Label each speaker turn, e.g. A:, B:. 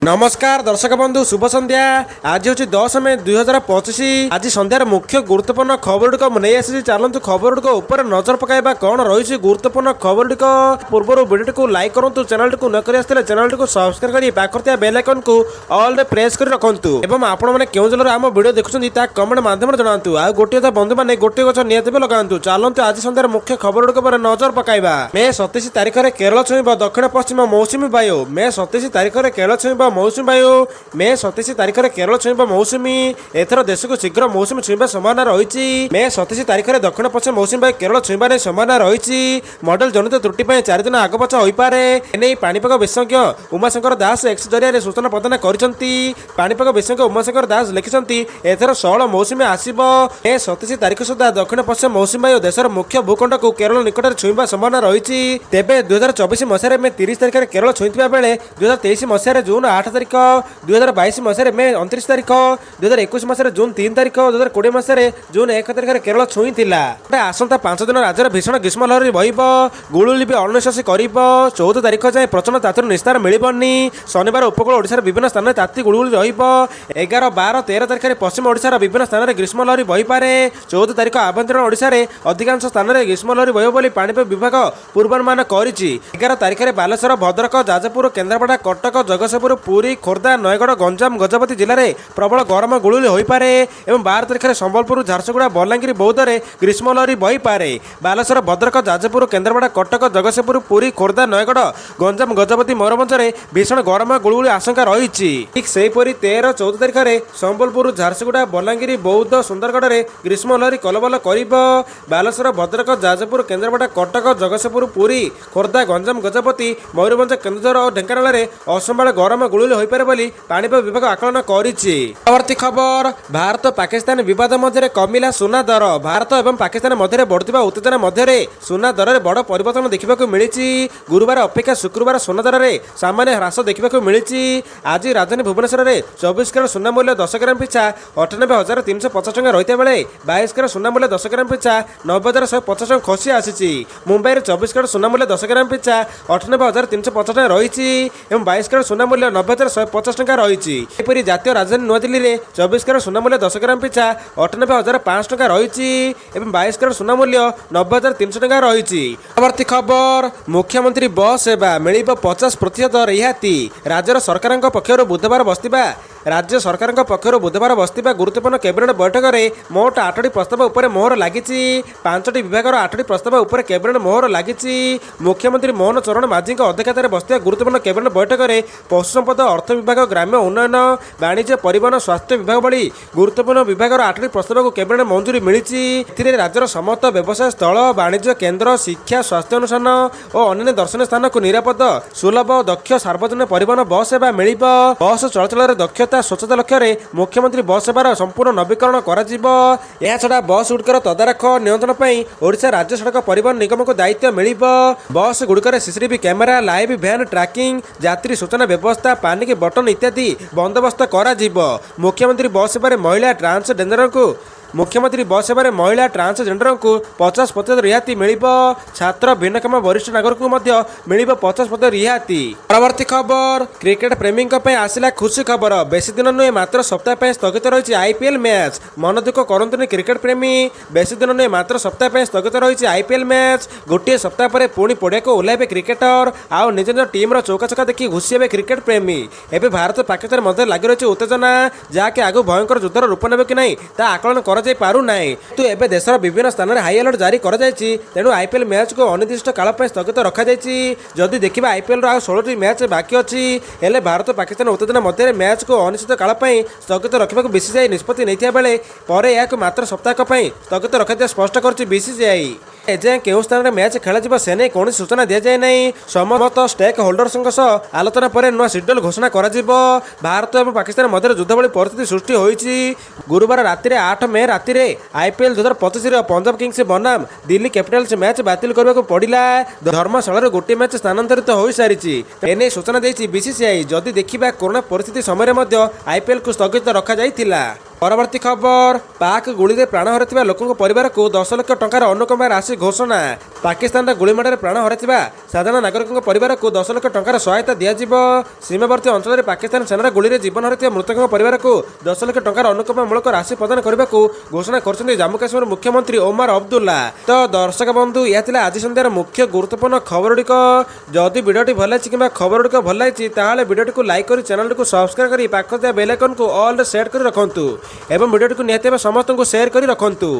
A: नमस्कार दर्शक बंधु शुभ संध्या। आज हूँ 10 मे 2025। आज संध्यार मुख्य गुरुत्वपूर्ण खबर गुड़िक नहीं आसी। चलतु खबर गुड़िक उपर नजर पकाइबा कौन रही गुरुत्वपूर्ण खबर गुड़िक। पूर्व वीडियो को लाइक करूँ, चैनल को न कर चैनल को सब्सक्राइब कर पाखर बेल आइकन को ऑल रे प्रेस कर रखु एवं आपण मैंने क्यों जिले आम वीडियो देखुं कमेंट माध्यम जनातु। आ गोटे बंधु मैंने गोटे गच निहत लगातु। चलतु आज संध्यार मुख्य खबर गुड़िक पर नजर पकाइबा। मे 27 तारिख में केरल छुईब दक्षिण पश्चिम मौसुमी वायु। मे 27 तारिख में केरल छुईब मौसुमी वायु। मे 27 तारिख में केरल छुईब मौसुमी। एथर देश को शीघ्र मौसुमी छुईबा संभावना रही। मे 27 तारिख में दक्षिण पश्चिम मौसुमी वायु केरल छुईबा संभावना रही। मॉडल जनित त्रुटि 4 दिन आग पछ होइपारे। एने पाणीपाग विशेषज्ञ उमाशंकर दास एक्स जरिया सूचना प्रदान करछंती। पाणीपाग विशेषज्ञ उमाशंकर दास लिखिछंती एथर 16 मौसुमी आसीबो। मे 27 तारिख सुधा दक्षिण पश्चिम मौसुमी वायु देशर मुख्य भूखंड को केरल निकट में छुईबा संभावना रही। तेबे 2024 मसीह में 30 तारिख में केरल छुईथिबा बेले 2023 मसीह जून 8 तारिख, 2022 मसीह में 29 तारिख, 2021 मसीह जून 3 तारिख, 2020 मसीह जून 1 तारिख में केरल छुईथिला। आसंता 5 दिन राज्यर भीषण ग्रीष्म लहरी बहिब। गुळुगुळि भी अनिश्वासी करिब। 14 तारिख जाए प्रचंड तातर निस्तार मिलिबनी। शनिवार उपकूल ओडिशार विभिन्न स्थान में ताती गुळुगुळि रहिब। 11, 12, 13 तारिख में पश्चिम ओडिशार विभिन्न स्थान में ग्रीष्म लहरी बहिपारे। 14 तारिख आभ्यंतरीण ओडिशार अधिकांश स्थान में ग्रीष्म लहरी बहिब बोली पाणीपाग विभाग पूर्वानुमान करिछि। 11 तारिख में बालेश्वर, भद्रक, जाजपुर, केन्द्रापड़ा, कटक, जगतसिंहपुर, पुरी, खोर्धा, नयगढ़, गंजाम, गजपति जिले में प्रबल गरम गुळुगुळि होइपारे। एवं 12 तारिख में संबलपुर, झारसुगुड़ा, बलांगीर, बौद्ध में ग्रीष्म लहरी बहिपारे। बालेश्वर, भद्रक, जाजपुर, केन्द्रापड़ा, कटक, जगतसिंहपुर, पुरी, खोर्धा, नयगढ़, गंजाम, गजपति, मयूरभंज में भीषण गरम गुळुगुळि आशंका रही। ठीक सेहीपरि 13, 14 तारिख में संबलपुर, झारसुगुड़ा, बलांगीर, बौद्ध, सुंदरगढ़ में ग्रीष्म लहरी कलबल करिब। बालेश्वर, भद्रक, जाजपुर, केन्द्रापड़ा, कटक, जगतसिंहपुर, पुरी, खोर्धा, गंजाम, गजपति, मयूरभंज, केन्दुझर और ढेंकानाल में असंभाळ गरम गुळुगुळि होइपारे बोली पाणीपाग विभाग आकलन करिछि। परवर्ती खबर, भारत पाकिस्तान विवाद मध्य कमिला सुना दर। भारत एवं पाकिस्तान मध्य बढ़ुवा उत्तेजना मध्य सुना दर में बड़ परिवर्तन देखा मिली। गुरुवार अपेक्षा शुक्रवार सुना दर में सामान्य ह्रास देखा मिली। आज राजधानी भुवनेश्वर में 24 कैरेट सुना मूल्य 10 ग्राम पिछा 98,350 टଙ୍କା रही बेले 22 कैरेट सुना मूल्य 10 ग्राम पिछा 90,150 टଙ୍କା खसी आसी। मुंबई में 24 कैरेट सुना मूल्य 10 ग्राम पिछा 98,350 टଙ୍କା रही। 22 कैरेट सुना मूल्य 90,150 टଙ୍କା रही। एपरी जातीय राजधानी नुआदिल्ली में 24 कैरेट सुना मूल्य 10 ग्राम पिछा 98,500 टଙ୍କା रही। 22 कैरेट सुना मूल्य 90,300 टଙ୍କା रही। परवर्ती खबर, मुख्यमंत्री बस सेवा मिल 50% रिहाती। राज्य सरकार पक्षर बुधवार बसवा राज्य सरकार पक्षर बुधवार बसवा गुरुत्वपूर्ण कैबिनेट बैठक में मोट 8टी प्रस्ताव उपर मोहर लगी। 5टी विभाग 8टी प्रस्ताव उपर कैबिनेट मोहर लगी। मुख्यमंत्री मोहन चरण माझी अध्यक्षतार बसवा गुरुत्वपूर्ण कैबिनेट बैठक में पशु संपद, अर्थ विभाग, ग्राम्य उन्नयन, वाणिज्य, परिवहन, स्वास्थ्य विभाग भली गुरुत्वपूर्ण विभाग 8टी प्रस्ताव को कैबिनेट मंजूरी मिली। राज्यर समस्त व्यवसाय स्थल, वाणिज्य केन्द्र, शिक्षा, स्वास्थ्य अनुष्ठान और अन्य दर्शनीय स्थान को निरापद, सुलभ, दक्ष सार्वजनिक परिवहन बस सेवा मिल। बस चलाचल दक्षता, स्वच्छता लक्ष्य मुख्यमंत्री बस सेवार संपूर्ण नवीकरण छड़ा बस गुड़िकर तदारख नियंत्रण पर ओडिशा राज्य सड़क परिवहन निगम को दायित्व मिल। बस गुड़िकर सीसीटीवी कैमेरा, लाइव भैन ट्रैकिंग, यात्री सूचना व्यवस्था, पानिक बटन इत्यादि बंदोबस्त करा। मुख्यमंत्री बस सेवा महिला ट्रांसजेंडर को मुख्यमंत्री बस सेवा महिला ट्रांसजेंडर को 50% रिहाती मिल। छात्र, भिन्नक्षम, वरिष्ठ नागरिक मिल 50% रिहाती। परवर्ती खबर, क्रिकेट प्रेमी आसिला खुशी खबर। बेसी दिन नुहे मात्र सप्ताह स्थगित रही आईपीएल मैच। मन दुख करंतुनि क्रिकेट प्रेमी, बेसी दिन नुहे मात्र सप्ताह स्थगित रही आईपीएल मैच। गोटे सप्ताह पर पुणी पड़िया को ओह्लैबे क्रिकेटर। आउ निज निज टीम चौका चौका देखि घुषिबे क्रिकेट प्रेमी। एबे भारत पाकिस्तान मध्य लगी रही उत्तेजना, जहाँकि आगु भयंकर युद्धर रूप नेबे कि नहीं ता आकलन तो एबे देशर विभिन्न स्थान में हाई अलर्ट जारी कर तेणु आईपीएल मैच को अनिर्दिष्ट काल स्थगित रखा। जदि देखा आईपीएल 16टी मैच बाकी अच्छी हेले भारत पाकिस्तान उत्तेजना मध्य मैच को अनिश्चित काल स्थगित रखा बीसीसीआई निष्पत्ति नहीं बेले पर मात्र सप्ताह स्थगित रखा स्पष्ट कर बीसीसीआई। एजाए केउं स्थान में मैच खेल से नहीं कौन सूचना दि जाए नहीं। समस्त स्टेक होल्डर्स आलोचना पर नुआ शेड्यूल घोषणा कर। भारत और पाकिस्तान मध्य युद्ध भली परिस्थिति सृष्टि होती। गुरुवार राति 8 मे राति आईपीएल 2025 पंजाब किंग्स बनाम दिल्ली कैपिटल्स मैच बातिल करने को पड़ा। धर्मशाला गोटे मैच स्थानांतरित हो सारी एने सूचना देती बीसीसीआई। जदि देखा कोरोना परिस्थिति समय आईपीएल को स्थगित रखा। ପରବର୍ତ୍ତୀ ଖବର, ପାକ୍ ଗୁଳିରେ ପ୍ରାଣ ହରାଇଥିବା ଲୋକଙ୍କ ପରିବାରକୁ 10 ଲକ୍ଷ ଟଙ୍କାର ଅନୁକମ୍ପା ରାଶି ଘୋଷଣା। ପାକିସ୍ତାନର ଗୁଳିମାଡ଼ରେ ପ୍ରାଣ ହରାଇଥିବା ସାଧାରଣ ନାଗରିକଙ୍କ ପରିବାରକୁ 10 ଲକ୍ଷ ଟଙ୍କାର ସହାୟତା ଦିଆଯିବ। ସୀମାବର୍ତ୍ତୀ ଅଞ୍ଚଳରେ ପାକିସ୍ତାନ ସେନାର ଗୁଳିରେ ଜୀବନ ହରାଇଥିବା ମୃତକଙ୍କ ପରିବାରକୁ 10 ଲକ୍ଷ ଟଙ୍କାର ଅନୁକମ୍ପା ମୂଳକ ରାଶି ପ୍ରଦାନ କରିବାକୁ ଘୋଷଣା କରିଛନ୍ତି ଜାମ୍ମୁ କାଶ୍ମୀର ମୁଖ୍ୟମନ୍ତ୍ରୀ ଓମର ଅବଦୁଲ୍ଲା। ତ ଦର୍ଶକ ବନ୍ଧୁ, ଏହା ଥିଲା ଆଜି ସନ୍ଧ୍ୟାର ମୁଖ୍ୟ ଗୁରୁତ୍ୱପୂର୍ଣ୍ଣ ଖବରଗୁଡ଼ିକ। ଯଦି ଭିଡ଼ିଓଟି ଭଲ ଲାଗିଛି କିମ୍ବା ଖବରଗୁଡ଼ିକ ଭଲ ଲାଗିଛି ତାହେଲେ ଭିଡ଼ିଓଟିକୁ ଲାଇକ୍ କରି ଚ୍ୟାନେଲଟିକୁ ସବସ୍କ୍ରାଇବ୍ କରି ପାଖରେ ଥିବା ବେଲ୍ ଆଇକନ୍କୁ ଅଲ୍ରେ ସେଟ୍ କରି ରଖନ୍ତୁ ଏବଂ ଭିଡ଼ିଓଟିକୁ ନିହାତି ଭାବେ ସମସ୍ତଙ୍କୁ ସେୟାର କରି ରଖନ୍ତୁ।